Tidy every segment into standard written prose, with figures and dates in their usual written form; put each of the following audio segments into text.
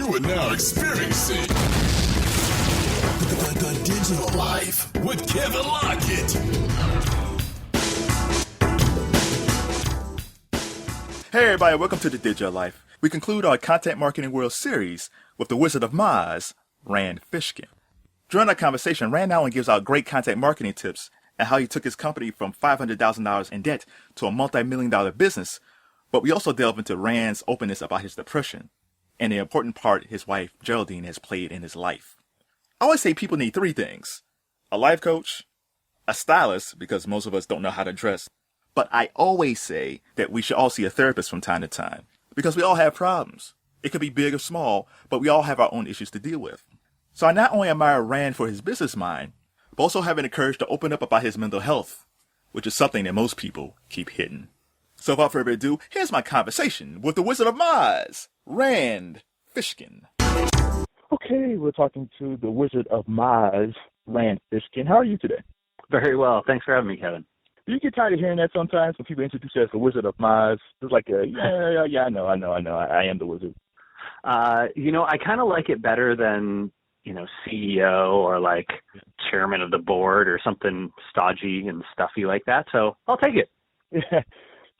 You are now experiencing the digital life with Kevin Lockett. Hey everybody, welcome to the Digital Life. We conclude our Content Marketing World series with the Wizard of Moz, Rand Fishkin. During our conversation, Rand not only gives out great content marketing tips and how he took his company from $500,000 in debt to a multi-million-dollar business, but we also delve into Rand's openness about his depression and the important part his wife, Geraldine, has played in his life. I always say people need three things: a life coach, a stylist, because most of us don't know how to dress, but I always say that we should all see a therapist from time to time, because we all have problems. It could be big or small, but we all have our own issues to deal with. So I not only admire Rand for his business mind, but also having the courage to open up about his mental health, which is something that most people keep hidden. So without further ado, here's my conversation with the Wizard of Moz, Rand Fishkin. Okay, we're talking to the Wizard of Moz, Rand Fishkin. How are you today? Very well. Thanks for having me, Kevin. Do you get tired of hearing that sometimes when people introduce you as the Wizard of Moz? It's like, yeah, I know. I am the wizard. I kind of like it better than, CEO or like chairman of the board or something stodgy and stuffy like that. So I'll take it. Yeah.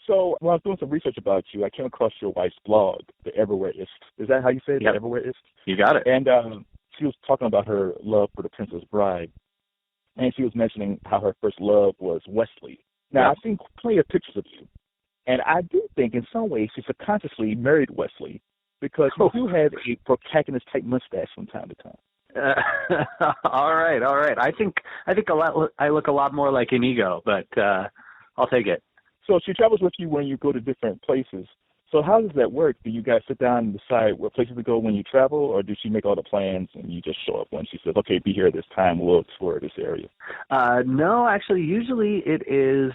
So when I was doing some research about you, I came across your wife's blog, The Everywhereist. Is that how you say it? Yep. The Everywhereist? You got it. And she was talking about her love for The Princess Bride. And she was mentioning how her first love was Wesley. Now, I've seen plenty of pictures of you. And I do think in some ways she subconsciously married Wesley because you do have a protagonist-type mustache from time to time. All right. I think I look a lot more like Inigo, but I'll take it. So she travels with you when you go to different places. So how does that work? Do you guys sit down and decide what places to go when you travel, or does she make all the plans and you just show up when she says, okay, be here at this time, we'll explore this area? No, actually, usually it is,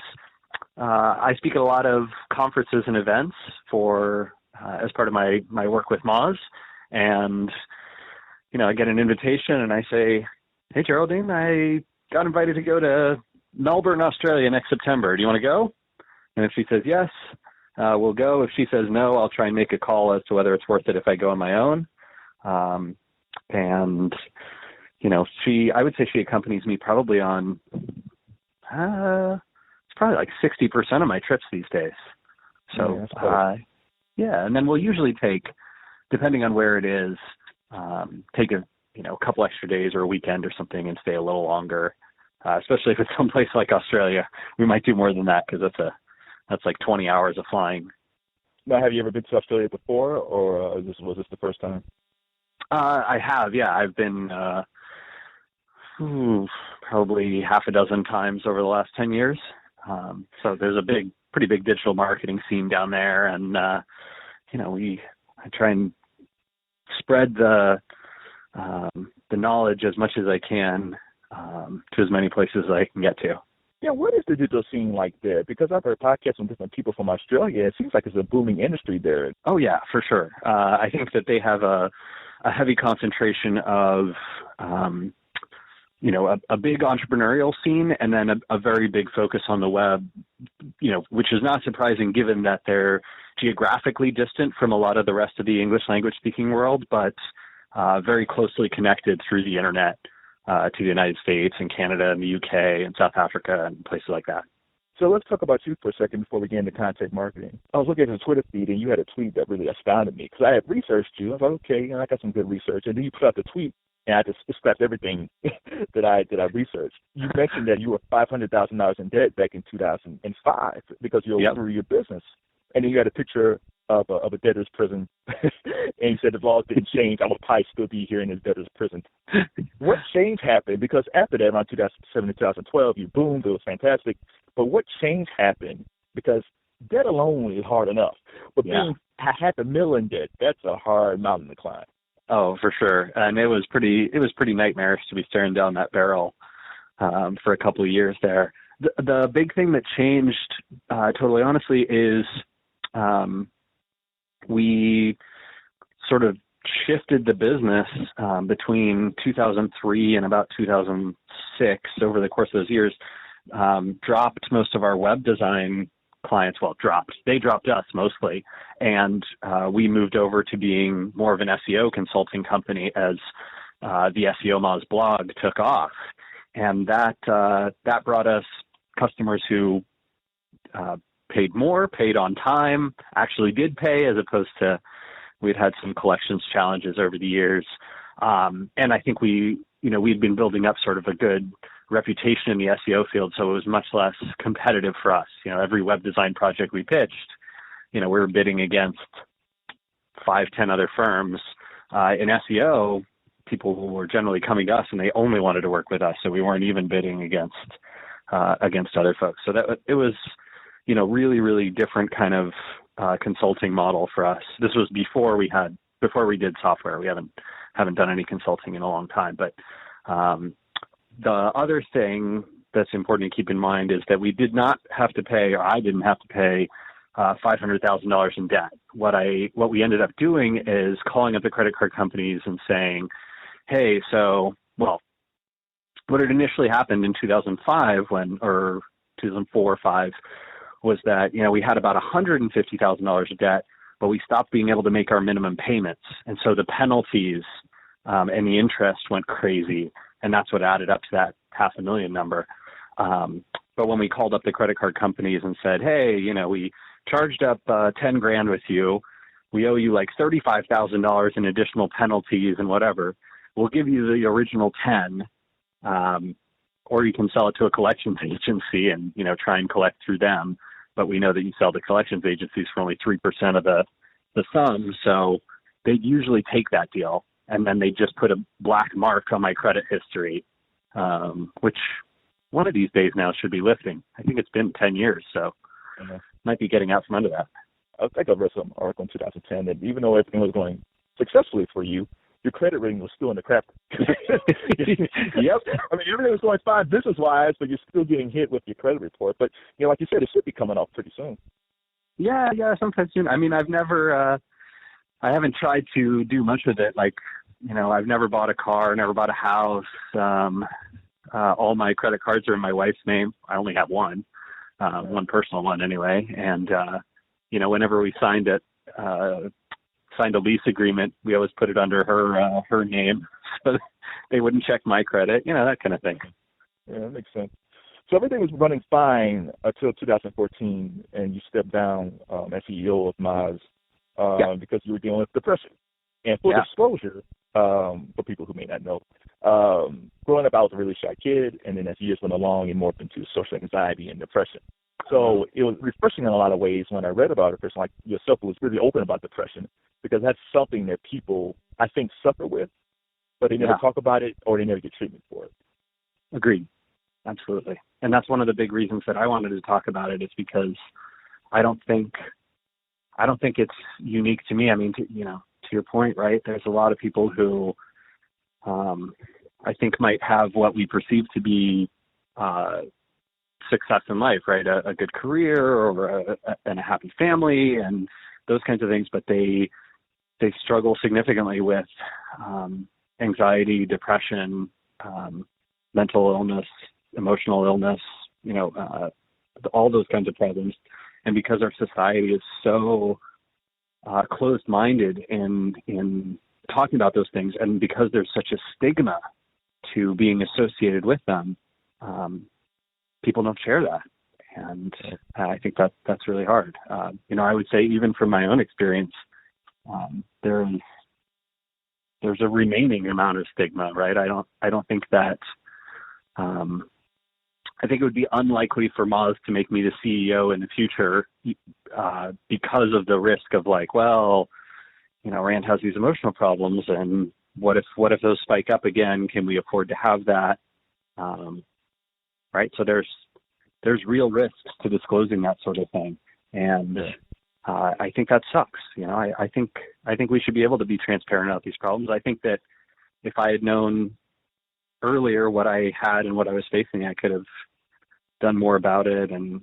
I speak at a lot of conferences and events as part of my work with Moz, and, I get an invitation and I say, hey, Geraldine, I got invited to go to Melbourne, Australia next September. Do you want to go? And if she says yes, we'll go. If she says no, I'll try and make a call as to whether it's worth it if I go on my own. I would say she accompanies me probably on, it's probably like 60% of my trips these days. So, and then we'll usually take, depending on where it is, take a couple extra days or a weekend or something and stay a little longer. Especially if it's someplace like Australia, we might do more than that because that's like 20 hours of flying. Now, have you ever been to Australia before, or was this the first time? I have, yeah. I've been probably half a dozen times over the last 10 years. So there's a pretty big digital marketing scene down there, and I try and spread the knowledge as much as I can to as many places as I can get to. Yeah, what is the digital scene like there? Because I've heard podcasts from different people from Australia. It seems like it's a booming industry there. Oh, yeah, for sure. I think that they have a heavy concentration of, a big entrepreneurial scene and then a very big focus on the web, which is not surprising given that they're geographically distant from a lot of the rest of the English language speaking world, but very closely connected through the internet. To the United States and Canada and the UK and South Africa and places like that. So let's talk about you for a second before we get into content marketing. I was looking at your Twitter feed and you had a tweet that really astounded me because I had researched you. I was like, okay, I got some good research. And then you put out the tweet and I just scrapped everything that I researched. You mentioned that you were $500,000 in debt back in 2005 because you grew your business. And then you had a picture of a debtor's prison, and you said the laws didn't change, I would probably still be here in this debtor's prison. What change happened? Because after that, around 2007 to 2012, you boomed, it was fantastic. But what change happened? Because debt alone is hard enough, but being $500,000 in debt, that's a hard mountain to climb. Oh, for sure. And it was pretty nightmarish to be staring down that barrel for a couple of years there. The big thing that changed, totally honestly, is we sort of shifted the business between 2003 and about 2006 over the course of those years, dropped most of our web design clients, well, dropped. They dropped us mostly, and we moved over to being more of an SEO consulting company as the SEO Moz blog took off, and that brought us customers who paid more, paid on time, actually did pay, as opposed to we'd had some collections challenges over the years. And I think we'd been building up sort of a good reputation in the SEO field, so it was much less competitive for us. Every web design project we pitched, we were bidding against 5-10 other firms. In SEO, people were generally coming to us and they only wanted to work with us, so we weren't even bidding against other folks. So that it was, really, really different kind of consulting model for us. This was before we did software. We haven't done any consulting in a long time. But the other thing that's important to keep in mind is that we did not have to pay, or I didn't have to pay $500,000 in debt. What we ended up doing is calling up the credit card companies and saying, hey, what had initially happened in 2005 or 2004 or 5 was that, we had about $150,000 of debt, but we stopped being able to make our minimum payments. And so the penalties and the interest went crazy. And that's what added up to that $500,000 number. But when we called up the credit card companies and said, hey, we charged up $10,000 with you. We owe you like $35,000 in additional penalties and whatever. We'll give you the original 10, or you can sell it to a collections agency and, try and collect through them. But we know that you sell to collections agencies for only 3% of the sum. So they usually take that deal. And then they just put a black mark on my credit history, which one of these days now should be lifting. I think it's been 10 years, so might be getting out from under that. I think I read some article in 2010 that even though everything was going successfully for you, your credit rating was still in the crap. Yep. I mean, everything was going fine business-wise, but you're still getting hit with your credit report. But, like you said, it should be coming off pretty soon. Yeah, sometime soon. I mean, I haven't tried to do much with it. Like, I've never bought a car, never bought a house. All my credit cards are in my wife's name. I only have one personal one anyway. And, whenever we signed a lease agreement, we always put it under her name so they wouldn't check my credit, that kind of thing. Yeah, that makes sense. So everything was running fine until 2014, and you stepped down as CEO of Moz because you were dealing with depression. And for disclosure, for people who may not know, growing up, I was a really shy kid, and then as years went along, it morphed into social anxiety and depression. So it was refreshing in a lot of ways when I read about a person like yourself who was really open about depression, because that's something that people, I think, suffer with, but they never talk about it or they never get treatment for it. Agreed. Absolutely. And that's one of the big reasons that I wanted to talk about it, is because I don't think it's unique to me. I mean, to your point, right? There's a lot of people who I think might have what we perceive to be success in life, right? A good career or and a happy family and those kinds of things, but they struggle significantly with anxiety, depression, mental illness, emotional illness, all those kinds of problems. And because our society is so closed-minded in talking about those things, and because there's such a stigma to being associated with them, people don't share that. And I think that's really hard. I would say even from my own experience, there's a remaining amount of stigma, right? I don't think that, I think it would be unlikely for Moz to make me the CEO in the future because of the risk of like, well, Rand has these emotional problems, and what if those spike up again? Can we afford to have that? Right. So there's real risks to disclosing that sort of thing. And I think that sucks. I think we should be able to be transparent about these problems. I think that if I had known earlier what I had and what I was facing, I could have done more about it and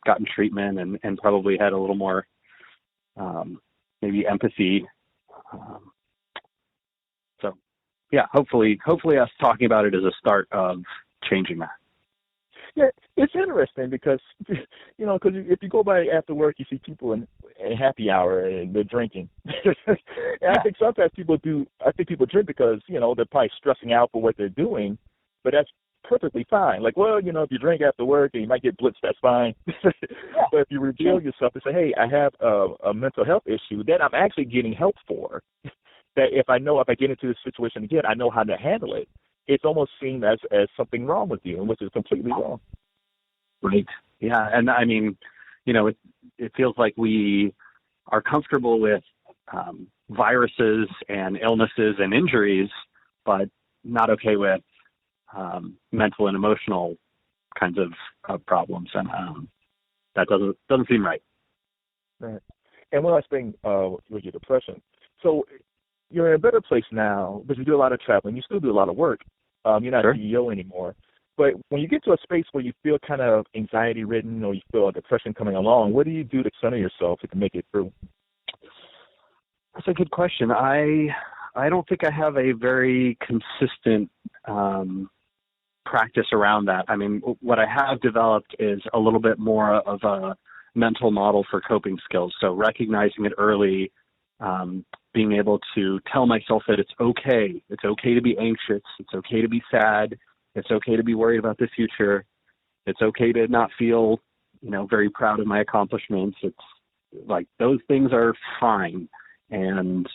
gotten treatment and probably had a little more maybe empathy. Hopefully us talking about it is a start of changing that. Yeah, it's interesting because, because if you go by after work, you see people in happy hour and they're drinking. And I think sometimes people drink because, they're probably stressing out for what they're doing, but that's perfectly fine. Like, well, if you drink after work and you might get blitzed, that's fine. But if you reveal yourself and say, hey, I have a mental health issue that I'm actually getting help for, that if I get into this situation again, I know how to handle it. It's almost seen as something wrong with you, which is completely wrong. Right. Yeah. And I mean, it feels like we are comfortable with viruses and illnesses and injuries, but not okay with mental and emotional kinds of problems. And that doesn't seem right. Right. And one last thing with your depression. So you're in a better place now, but you do a lot of traveling. You still do a lot of work. You're not CEO anymore. But when you get to a space where you feel kind of anxiety-ridden or you feel a depression coming along, what do you do to center yourself to make it through? That's a good question. I don't think I have a very consistent practice around that. I mean, what I have developed is a little bit more of a mental model for coping skills. So recognizing it early, being able to tell myself that it's okay. It's okay to be anxious. It's okay to be sad. It's okay to be worried about the future. It's okay to not feel, very proud of my accomplishments. It's like those things are fine. And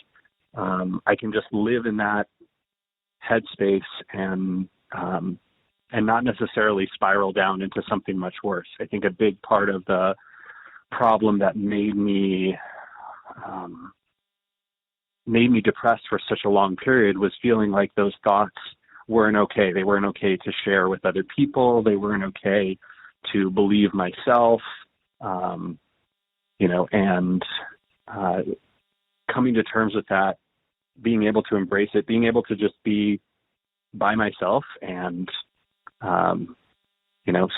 I can just live in that headspace and not necessarily spiral down into something much worse. I think a big part of the problem that made me depressed for such a long period was feeling like those thoughts weren't okay. They weren't okay to share with other people. They weren't okay to believe myself, and coming to terms with that, being able to embrace it, being able to just be by myself and,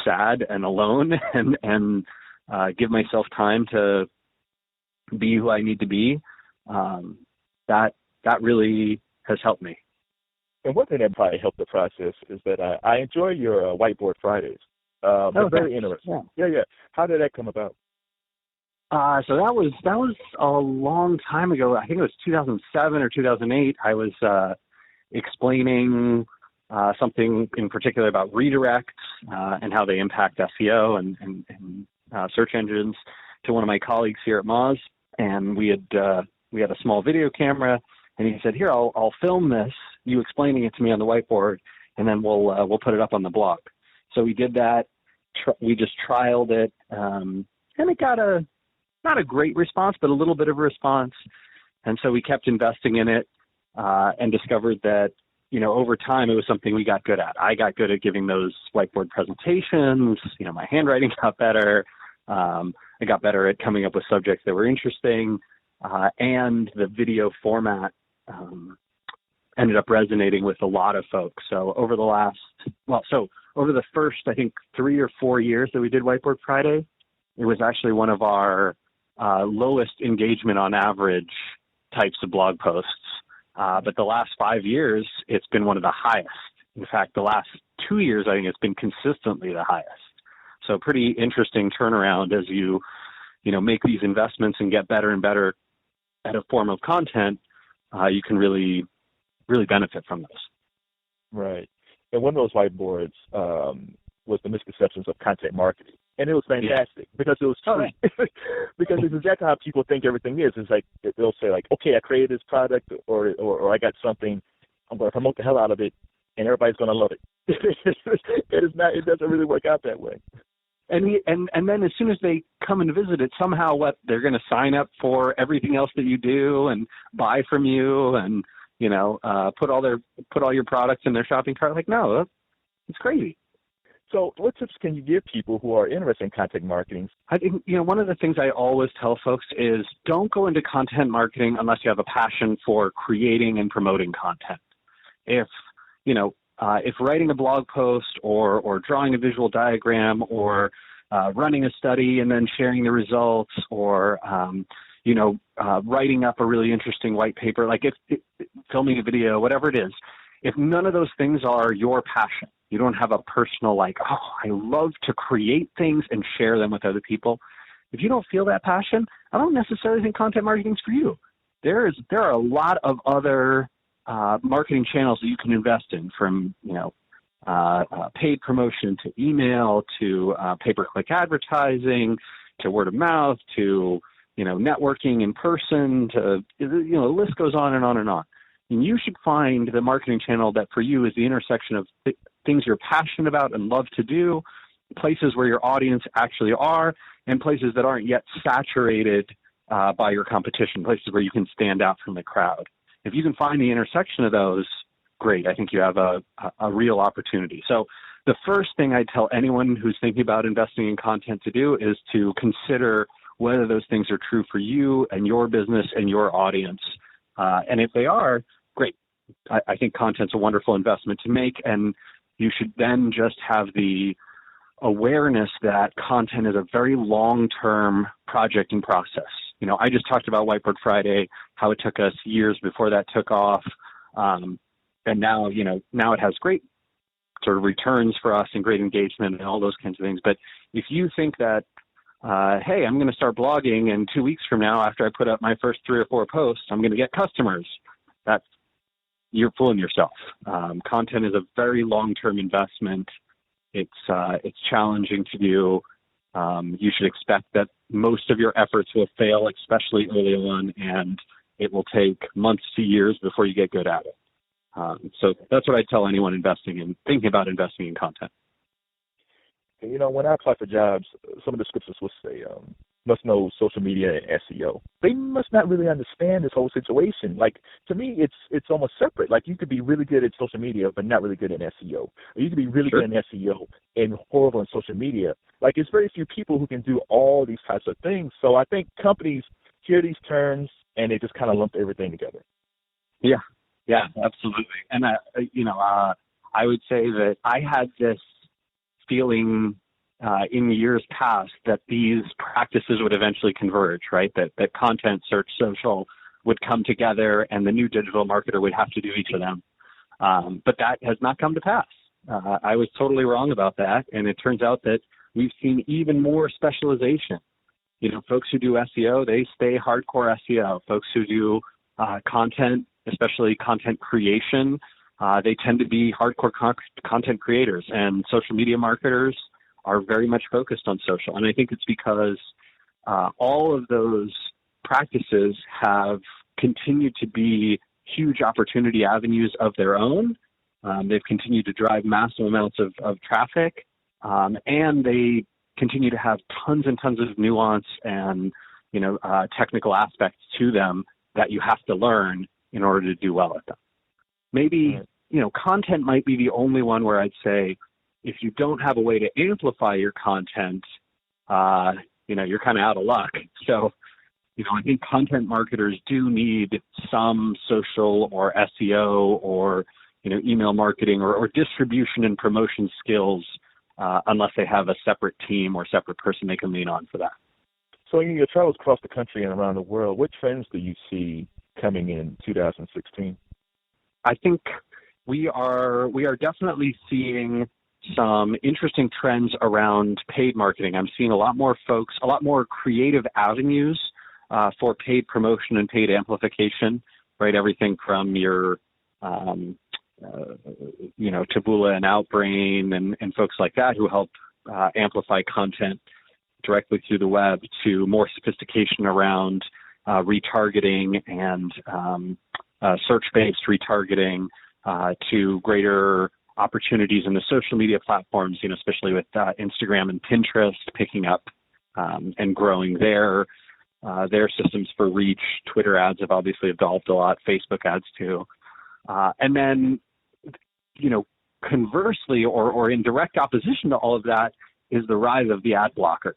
sad and alone and give myself time to be who I need to be. That really has helped me. And one thing that probably helped the process is that I enjoy your Whiteboard Fridays. They're very interesting. Yeah. How did that come about? So that was a long time ago. I think it was 2007 or 2008. I was explaining something in particular about redirects and how they impact SEO and search engines to one of my colleagues here at Moz. And we had a small video camera, and he said, "Here, I'll film this, you explaining it to me on the whiteboard, and then we'll put it up on the blog." So we did that. We just trialed it, and it got not a great response, but a little bit of a response. And so we kept investing in it and discovered that, over time it was something we got good at. I got good at giving those whiteboard presentations. My handwriting got better. I got better at coming up with subjects that were interesting. And the video format ended up resonating with a lot of folks. So over the first, I think, 3 or 4 years that we did Whiteboard Friday, it was actually one of our lowest engagement on average types of blog posts. But the last 5 years, it's been one of the highest. In fact, the last 2 years, I think it's been consistently the highest. So pretty interesting turnaround as you make these investments and get better and better at a form of content. You can really, really benefit from those. Right. And one of those whiteboards was the misconceptions of content marketing. And it was fantastic because it was true. Because it's exactly how people think everything is. It's like they'll say, like, okay, I created this product or I got something, I'm going to promote the hell out of it, and everybody's going to love it. It doesn't really work out that way. And then as soon as they come and visit it, somehow they're going to sign up for everything else that you do and buy from you and put all your products in their shopping cart. Like, no, it's crazy. So what tips can you give people who are interested in content marketing? I think, one of the things I always tell folks is don't go into content marketing unless you have a passion for creating and promoting content. If writing a blog post or drawing a visual diagram or running a study and then sharing the results or, writing up a really interesting white paper, like if filming a video, whatever it is, if none of those things are your passion, you don't have a personal like, oh, I love to create things and share them with other people. If you don't feel that passion, I don't necessarily think content marketing is for you. There are a lot of other marketing channels that you can invest in, from paid promotion to email to pay-per-click advertising to word of mouth to networking in person to the list goes on and on and on. And you should find the marketing channel that for you is the intersection of things you're passionate about and love to do, places where your audience actually are, and places that aren't yet saturated by your competition, places where you can stand out from the crowd. If you can find the intersection of those, great. I think you have a real opportunity. So the first thing I tell anyone who's thinking about investing in content to do is to consider whether those things are true for you and your business and your audience. And if they are, great. I think content's a wonderful investment to make, and you should then just have the awareness that content is a very long-term project and process. I just talked about Whiteboard Friday, how it took us years before that took off. And now it has great sort of returns for us and great engagement and all those kinds of things. But if you think that, hey, I'm going to start blogging, and 2 weeks from now, after I put up my first 3 or 4 posts, I'm going to get customers, you're fooling yourself. Content is a very long-term investment. It's challenging to do. You should expect that most of your efforts will fail, especially early on, and it will take months to years before you get good at it. So that's what I tell anyone thinking about investing in content. When I apply for jobs, some of the descriptions will say, must know social media and SEO. They must not really understand this whole situation. Like, to me, it's almost separate. Like, you could be really good at social media, but not really good at SEO. Or you could be really good in SEO and horrible in social media. Like, it's very few people who can do all these types of things. So I think companies hear these terms and they just kind of lump everything together. Yeah, absolutely. And, I would say that I had this feeling in years past that these practices would eventually converge, right? That content, search, social would come together and the new digital marketer would have to do each of them. But that has not come to pass. I was totally wrong about that. And it turns out that we've seen even more specialization. Folks who do SEO, they stay hardcore SEO. Folks who do content, especially content creation, they tend to be hardcore content creators, and social media marketers are very much focused on social. And I think it's because all of those practices have continued to be huge opportunity avenues of their own. They've continued to drive massive amounts of traffic, and they continue to have tons and tons of nuance and technical aspects to them that you have to learn in order to do well at them. Maybe, content might be the only one where I'd say if you don't have a way to amplify your content, you're kind of out of luck. So, I think content marketers do need some social or SEO or, email marketing or distribution and promotion skills, unless they have a separate team or separate person they can lean on for that. So in your travels across the country and around the world, what trends do you see coming in 2016? I think we are definitely seeing some interesting trends around paid marketing. I'm seeing a lot more creative avenues for paid promotion and paid amplification, right? Everything from your, Taboola and Outbrain and folks like that who help amplify content directly through the web, to more sophistication around retargeting and search-based retargeting, to greater opportunities in the social media platforms, especially with Instagram and Pinterest picking up and growing their systems for reach. Twitter ads have obviously evolved a lot, Facebook ads too. And then, conversely or in direct opposition to all of that is the rise of the ad blockers.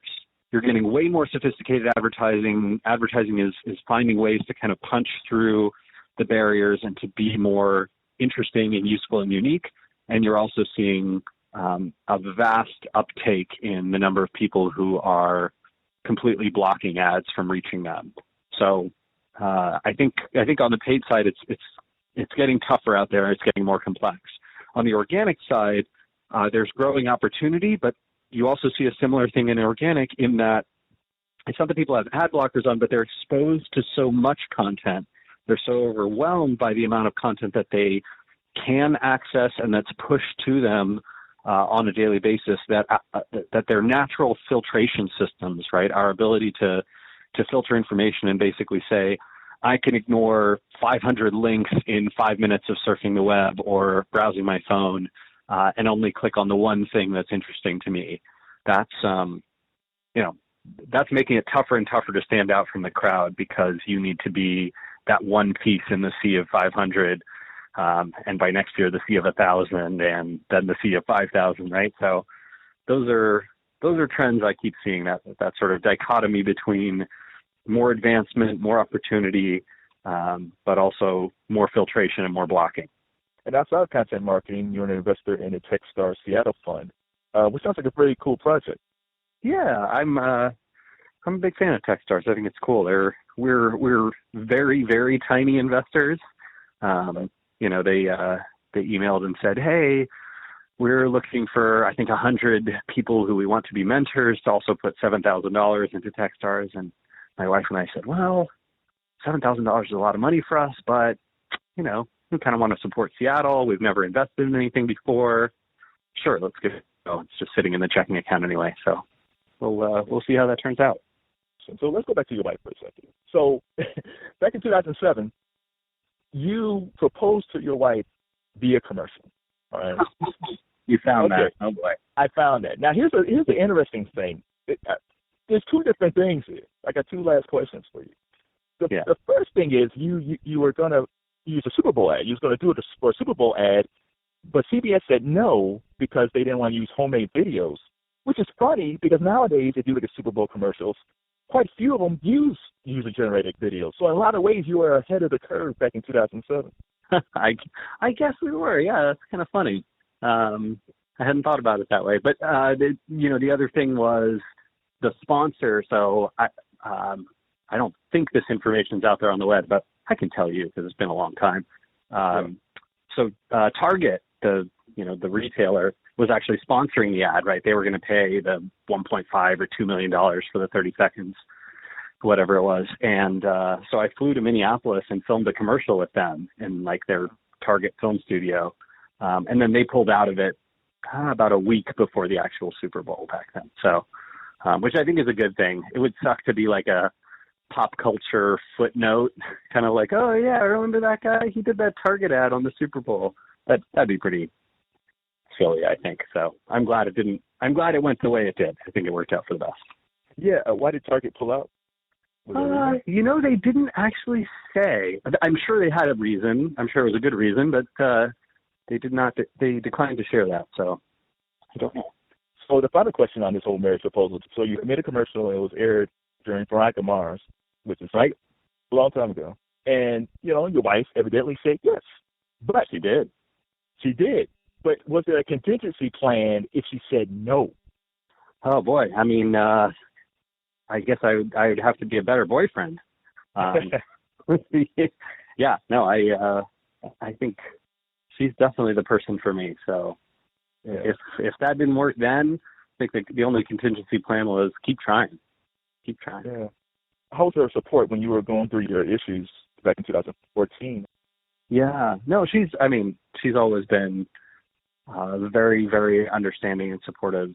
You're getting way more sophisticated advertising. Advertising is finding ways to kind of punch through the barriers and to be more interesting and useful and unique. And you're also seeing a vast uptake in the number of people who are completely blocking ads from reaching them. So I think on the paid side, it's getting tougher out there. It's getting more complex. On the organic side, there's growing opportunity, but you also see a similar thing in organic in that it's not that people have ad blockers on, but they're exposed to so much content. They're so overwhelmed by the amount of content that they can access and that's pushed to them on a daily basis that their natural filtration systems, right, our ability to filter information and basically say, I can ignore 500 links in 5 minutes of surfing the web or browsing my phone and only click on the one thing that's interesting to me. That's, that's making it tougher and tougher to stand out from the crowd because you need to be that one piece in the sea of 500. And by next year, the sea of 1,000 and then the sea of 5,000, right? So those are trends I keep seeing, that sort of dichotomy between more advancement, more opportunity, but also more filtration and more blocking. And outside of content marketing, you're an investor in the Techstars Seattle Fund, which sounds like a pretty cool project. Yeah, I'm a big fan of Techstars. I think it's cool. We're very, very tiny investors. They emailed and said, hey, we're looking for, I think, 100 people who we want to be mentors to also put $7,000 into Techstars. And my wife and I said, well, $7,000 is a lot of money for us, but, we kind of want to support Seattle. We've never invested in anything before. Sure, let's give it a go. It's just sitting in the checking account anyway. So we'll see how that turns out. So let's go back to your wife for a second. So back in 2007, you proposed to your wife via commercial. All right. You found that. Oh boy. I found that. Now here's the interesting thing. There's two different things here. I got two last questions for you. The first thing is you were going to use a Super Bowl ad. You was going to do it for a Super Bowl ad, but CBS said no because they didn't want to use homemade videos, which is funny because nowadays if you look at Super Bowl commercials, quite few of them use user-generated videos. So in a lot of ways, you were ahead of the curve back in 2007. I guess we were. Yeah, that's kind of funny. I hadn't thought about it that way. But the other thing was the sponsor. So I don't think this information's out there on the web, but I can tell you because it's been a long time. So Target, the retailer, was actually sponsoring the ad, right? They were going to pay the $1.5 or $2 million for the 30 seconds, whatever it was. And so I flew to Minneapolis and filmed a commercial with them in like their Target film studio. And then they pulled out of it about a week before the actual Super Bowl back then. So, which I think is a good thing. It would suck to be like a pop culture footnote, kind of like, oh yeah, I remember that guy? He did that Target ad on the Super Bowl. That'd be pretty silly, I think. So I'm glad it didn't. I'm glad it went the way it did. I think it worked out for the best. Yeah. Why did Target pull out? They didn't actually say. I'm sure they had a reason. I'm sure it was a good reason, but they did not. They declined to share that. So I don't know. So the final question on this whole marriage proposal. So you made a commercial and it was aired during Veronica Mars, which is right a long time ago. And, your wife evidently said yes. But she did. She did. But was there a contingency plan if she said no? Oh, boy. I mean, I guess I would have to be a better boyfriend. Yeah, no, I think she's definitely the person for me. So if that didn't work then, I think the only contingency plan was keep trying. Keep trying. Yeah. How was her support when you were going through your issues back in 2014? Yeah. No, she's always been a very, very understanding and supportive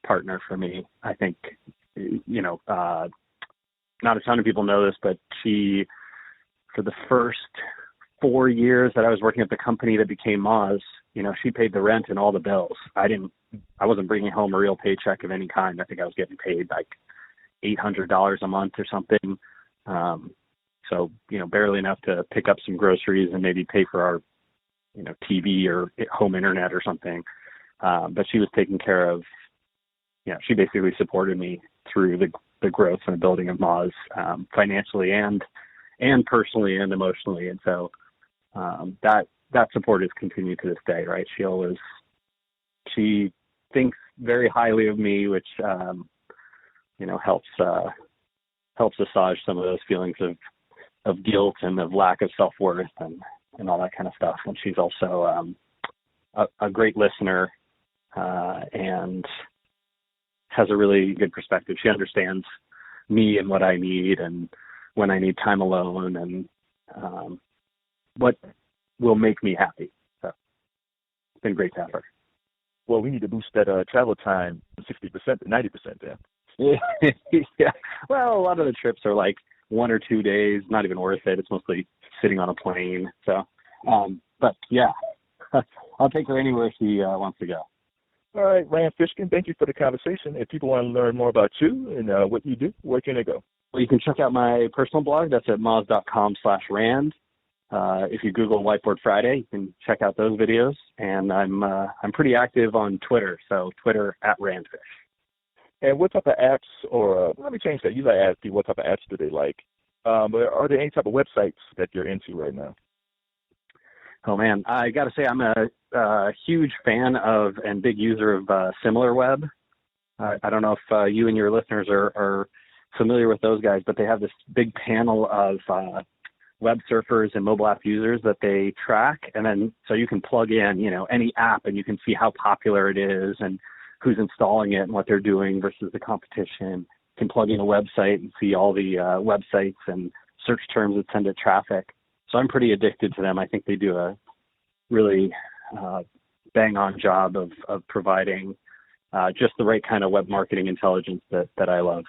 partner for me. I think, not a ton of people know this, but she, for the first 4 years that I was working at the company that became Moz, she paid the rent and all the bills. I wasn't bringing home a real paycheck of any kind. I think I was getting paid like $800 a month or something. So, barely enough to pick up some groceries and maybe pay for our, TV or home internet or something. But she was taking care of, she basically supported me through the growth and the building of Moz, financially and personally and emotionally. And so, that support has continued to this day, right? She thinks very highly of me, which, helps assuage some of those feelings of guilt and of lack of self-worth and all that kind of stuff. And she's also a great listener and has a really good perspective. She understands me and what I need and when I need time alone and what will make me happy. So it's been great to have her. Well, we need to boost that travel time from 60% to 90% then. Yeah. Well, a lot of the trips are like 1 or 2 days, not even worth it. It's mostly sitting on a plane. So, but yeah, I'll take her anywhere she wants to go. All right, Rand Fishkin, thank you for the conversation. If people want to learn more about you and what you do, where can they go? Well, you can check out my personal blog. That's at moz.com/Rand. If you Google Whiteboard Friday, you can check out those videos. And I'm pretty active on Twitter, so Twitter @RandFish. And what type of apps, or let me change that. Usually I ask people what type of apps do they like. But are there any type of websites that you're into right now? Oh, man, I got to say I'm a huge fan of and big user of SimilarWeb. I don't know if you and your listeners are familiar with those guys, but they have this big panel of web surfers and mobile app users that they track. And then so you can plug in, any app and you can see how popular it is and who's installing it and what they're doing versus the competition. You can plug in a website and see all the websites and search terms that send it traffic. So I'm pretty addicted to them. I think they do a really bang-on job of providing just the right kind of web marketing intelligence that I love.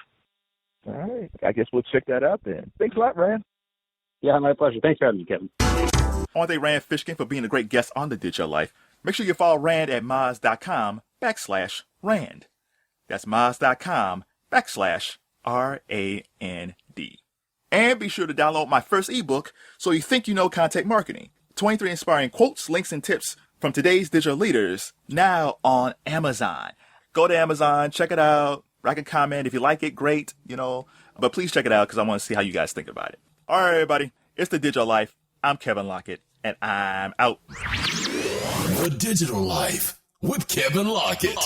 All right. I guess we'll check that out then. Thanks a lot, Rand. Yeah, my pleasure. Thanks for having me, Kevin. I want to thank Rand Fishkin for being a great guest on The Digital Life. Make sure you follow Rand at moz.com/Rand. That's moz.com/RAND. And be sure to download my first ebook, So You Think You Know Content Marketing. 23 inspiring quotes, links, and tips from today's digital leaders, now on Amazon. Go to Amazon, check it out, write a comment. If you like it, great, but please check it out because I want to see how you guys think about it. All right, everybody, it's The Digital Life. I'm Kevin Lockett, and I'm out. The Digital Life with Kevin Lockett.